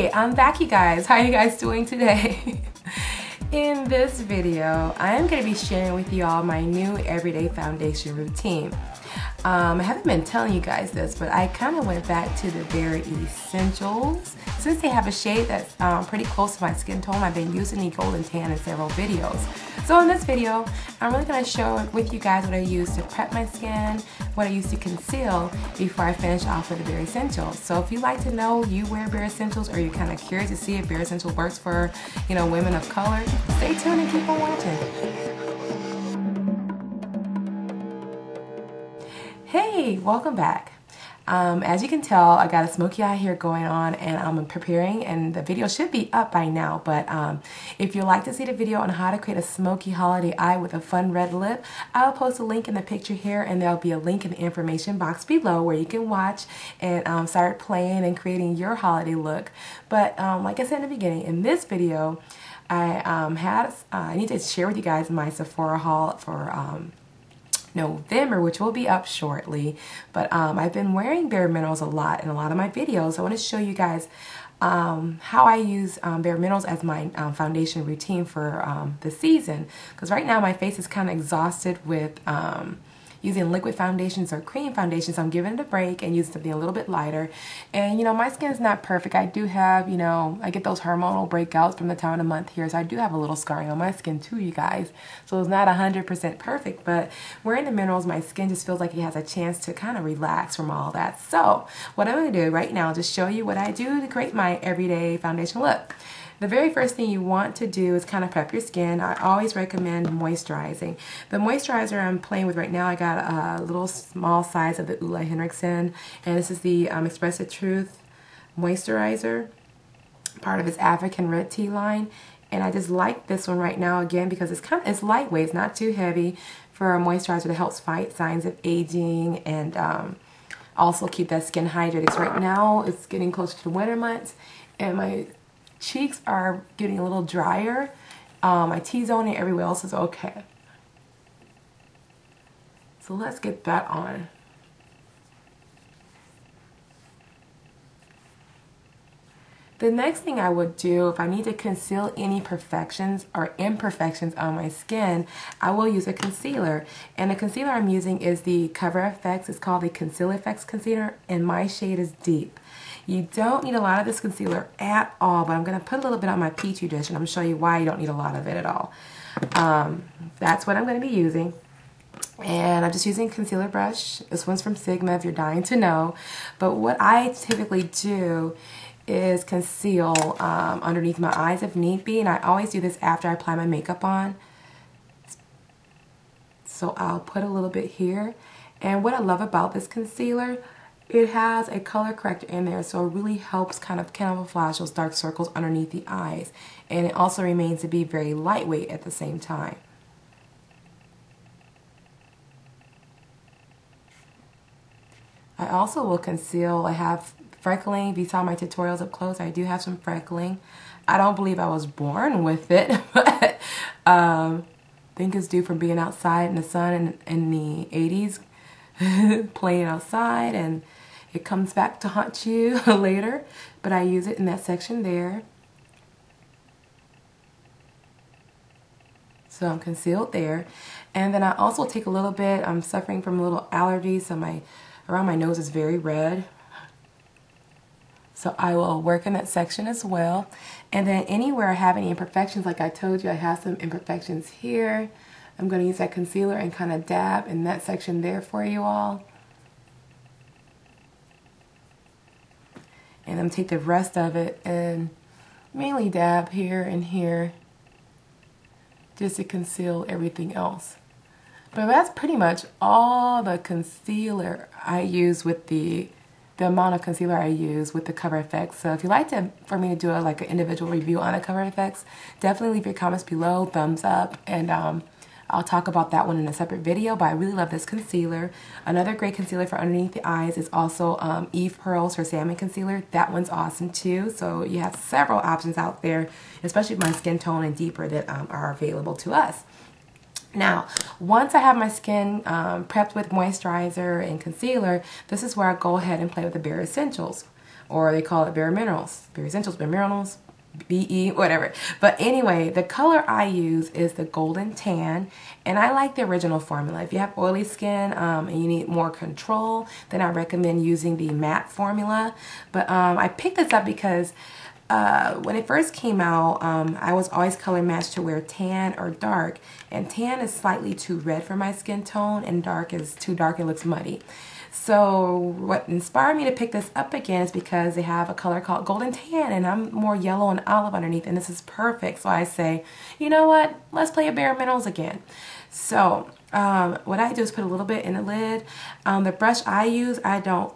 Hey, I'm back, you guys. How are you guys doing today? In this video, I am going to be sharing with you all my new everyday foundation routine. I haven't been telling you guys this, but I kind of went back to the Very Escentuals. Since they have a shade that's pretty close to my skin tone, I've been using the Golden Tan in several videos. So in this video, I'm really going to share with you guys what I use to prep my skin, what I use to conceal before I finish off with the Bare Essentials. So if you like to know you wear Bare Essentials, or you're kind of curious to see if Bare Essentials works for, women of color, stay tuned and keep on watching. Hey, welcome back. As you can tell, I got a smoky eye here going on, and I'm preparing, and the video should be up by now, but if you'd like to see the video on how to create a smoky holiday eye with a fun red lip, I'll post a link in the picture here, and there'll be a link in the information box below where you can watch and start playing and creating your holiday look. But like I said in the beginning, in this video, I need to share with you guys my Sephora haul for November, which will be up shortly. But I've been wearing Bare Minerals a lot in a lot of my videos. I want to show you guys how I use Bare Minerals as my foundation routine for the season, because right now my face is kind of exhausted with using liquid foundations or cream foundations. So I'm giving it a break and using something a little bit lighter. And my skin is not perfect. I do have, I get those hormonal breakouts from the time of the month here, so I do have a little scarring on my skin too, you guys. So it's not 100% perfect, but wearing the minerals, my skin just feels like it has a chance to kind of relax from all that. So what I'm going to do right now is just show you what I do to create my everyday foundation look. The very first thing you want to do is kind of prep your skin. I always recommend moisturizing. The moisturizer I'm playing with right now, I got a little small size of the Ulla Henriksen, and this is the Expressive Truth moisturizer, part of its African Red Tea line. And I just like this one right now again because it's lightweight, it's not too heavy, for a moisturizer that helps fight signs of aging and also keep that skin hydrated. Because right now it's getting closer to the winter months, and my cheeks are getting a little drier. My T-zone and everywhere else is okay. So let's get that on. The next thing I would do, if I need to conceal any imperfections on my skin, I will use a concealer. And the concealer I'm using is the Cover FX. It's called the Conceal FX Concealer, and my shade is Deep. You don't need a lot of this concealer at all, but I'm going to put a little bit on my Petri dish, and I'm going to show you why you don't need a lot of it at all. That's what I'm going to be using. And I'm just using a concealer brush. This one's from Sigma if you're dying to know. But what I typically do is conceal underneath my eyes if need be, and I always do this after I apply my makeup on. So I'll put a little bit here. And what I love about this concealer, it has a color corrector in there, so it really helps kind of camouflage those dark circles underneath the eyes. And it also remains to be very lightweight at the same time. I also will conceal, I have freckling. If you saw my tutorials up close, I do have some freckling. I don't believe I was born with it, but I think it's due from being outside in the sun in the 80s, playing outside, and it comes back to haunt you later. But I use it in that section there. So I'm concealed there. And then I also take a little bit, I'm suffering from a little allergy, so around my nose is very red. So I will work in that section as well. And then anywhere I have any imperfections, like I told you, I have some imperfections here. I'm going to use that concealer and kind of dab in that section there for you all. And then take the rest of it and mainly dab here and here just to conceal everything else. But that's pretty much all the concealer I use with the amount of concealer I use with the Cover FX. So if you'd like for me to do an individual review on the Cover FX, definitely leave your comments below, thumbs up, and I'll talk about that one in a separate video. But I really love this concealer. Another great concealer for underneath the eyes is also Eve Pearls for Salmon Concealer. That one's awesome too. So you have several options out there, especially my skin tone and deeper, that are available to us. Now, once I have my skin prepped with moisturizer and concealer, this is where I go ahead and play with the Bare Essentials. or they call it Bare Minerals, Bare Essentials, Bare Minerals, BE, whatever. But anyway, the color I use is the Golden Tan, and I like the original formula. If you have oily skin and you need more control, then I recommend using the matte formula. But I picked this up because when it first came out, I was always color matched to wear tan or dark, and tan is slightly too red for my skin tone, and dark is too dark and looks muddy. So what inspired me to pick this up again is because they have a color called Golden Tan, and I'm more yellow and olive underneath, and this is perfect. So I say, you know what, let's play a Bare Minerals again. So what I do is put a little bit in the lid. The brush I use, I don't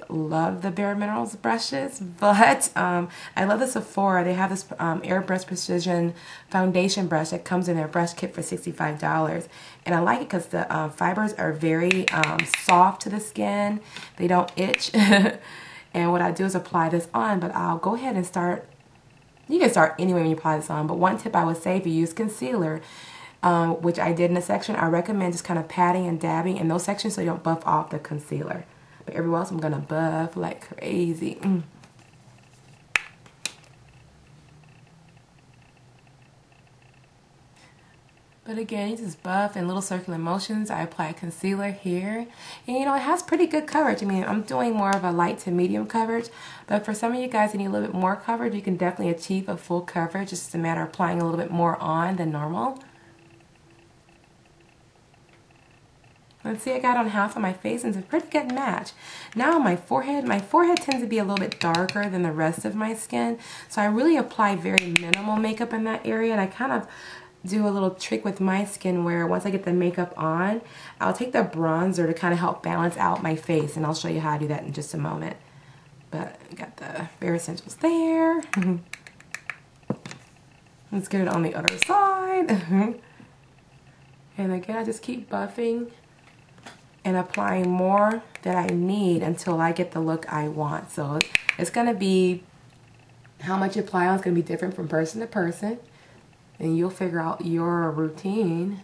love the Bare Minerals brushes, but I love the Sephora. They have this Airbrush Precision foundation brush that comes in their brush kit for $65, and I like it because the fibers are very soft to the skin. They don't itch. And what I do is apply this on, but I'll go ahead and start. You can start anyway when you apply this on, but one tip I would say, if you use concealer, which I did in a section, I recommend just kind of patting and dabbing in those sections so you don't buff off the concealer. But everywhere else I'm gonna buff like crazy. But again, you just buff in little circular motions. I apply concealer here, and you know, it has pretty good coverage. I mean, I'm doing more of a light to medium coverage, but for some of you guys who need a little bit more coverage, you can definitely achieve a full coverage. It's just a matter of applying a little bit more on than normal. Let's see, I got on half of my face, and it's a pretty good match. Now my forehead tends to be a little bit darker than the rest of my skin, so I really apply very minimal makeup in that area, and I kind of do a little trick with my skin where once I get the makeup on, I'll take the bronzer to kind of help balance out my face, and I'll show you how I do that in just a moment. But I got the Bare Essentials there. Let's get it on the other side. And again, I just keep buffing and applying more than I need until I get the look I want. So it's going to be, how much you apply on is going to be different from person to person, and you'll figure out your routine.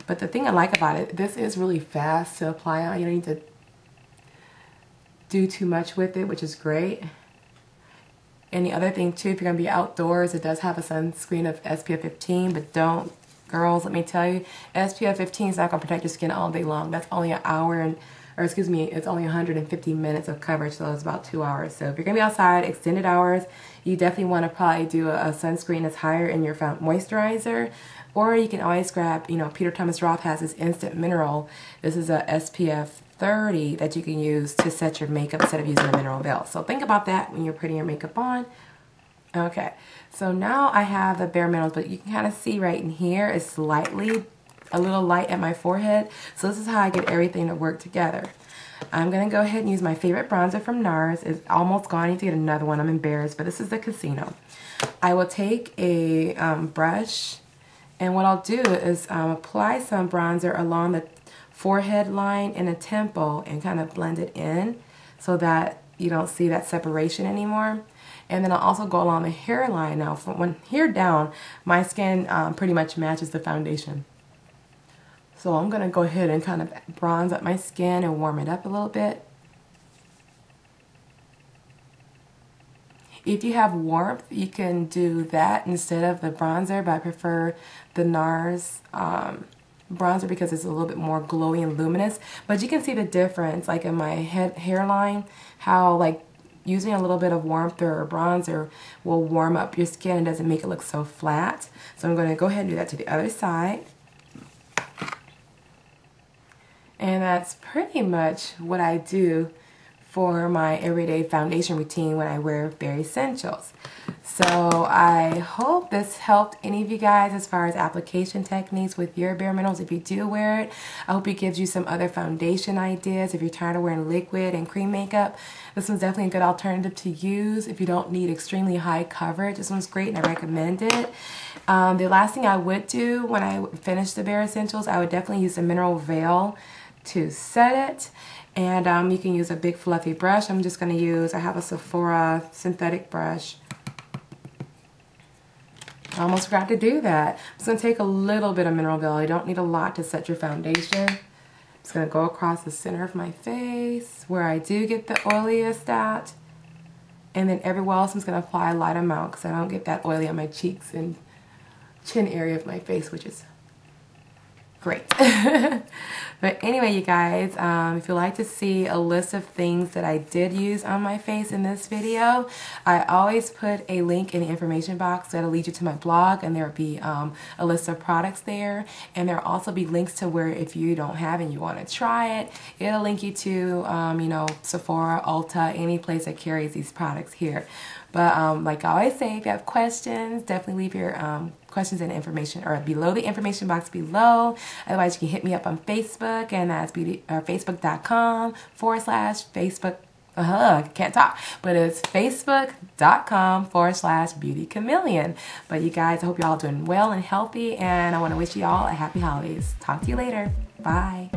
But the thing I like about it, this is really fast to apply on. You don't need to do too much with it, which is great. And the other thing too, if you're going to be outdoors, it does have a sunscreen of SPF 15, but don't, girls, let me tell you, SPF 15 is not going to protect your skin all day long. That's only an hour it's only 150 minutes of coverage, so it's about 2 hours. So if you're going to be outside extended hours, you definitely want to probably do a sunscreen that's higher in your moisturizer. Or you can always grab, you know, Peter Thomas Roth has this Instant Mineral. This is a SPF 30 that you can use to set your makeup instead of using a mineral veil. So think about that when you're putting your makeup on. Okay, so now I have the Bare Minerals, but you can kind of see right in here, it's slightly a little light at my forehead. So this is how I get everything to work together. I'm going to go ahead and use my favorite bronzer from NARS. It's almost gone. I need to get another one. I'm embarrassed, but this is the Casino. I will take a brush, and what I'll do is apply some bronzer along the forehead line and the temple and kind of blend it in so that you don't see that separation anymore. And then I'll also go along the hairline. Now, from here down, my skin pretty much matches the foundation. So I'm going to go ahead and kind of bronze up my skin and warm it up a little bit. If you have warmth, you can do that instead of the bronzer, but I prefer the NARS bronzer because it's a little bit more glowy and luminous. But you can see the difference, like in my hairline, how like using a little bit of warmth or bronzer will warm up your skin and doesn't make it look so flat. So I'm going to go ahead and do that to the other side. And that's pretty much what I do for my everyday foundation routine when I wear Bare Essentials. So I hope this helped any of you guys as far as application techniques with your Bare Minerals. If you do wear it, I hope it gives you some other foundation ideas. If you're tired of wearing liquid and cream makeup, this one's definitely a good alternative to use. If you don't need extremely high coverage, this one's great and I recommend it. The last thing I would do when I finish the Bare Essentials, I would definitely use the mineral veil to set it. And you can use a big fluffy brush. I'm just going to use, I have a Sephora synthetic brush. I almost forgot to do that. I'm just going to take a little bit of mineral veil. You don't need a lot to set your foundation. I'm just going to go across the center of my face where I do get the oiliest at. And then everywhere else I'm just going to apply a light amount because I don't get that oily on my cheeks and chin area of my face, which is great. But anyway, you guys, if you'd like to see a list of things that I did use on my face in this video, I always put a link in the information box that'll lead you to my blog, and there'll be a list of products there, and there'll also be links to where if you don't have and you want to try it, it'll link you to you know, Sephora, Ulta, any place that carries these products here. But like I always say, if you have questions, definitely leave your questions and information or below the information box below. Otherwise, you can hit me up on Facebook, and that's facebook.com/Facebook. I can't talk, but it's facebook.com/Beauty Chameleon. But you guys, I hope y'all doing well and healthy, and I want to wish you all a happy holidays. Talk to you later. Bye.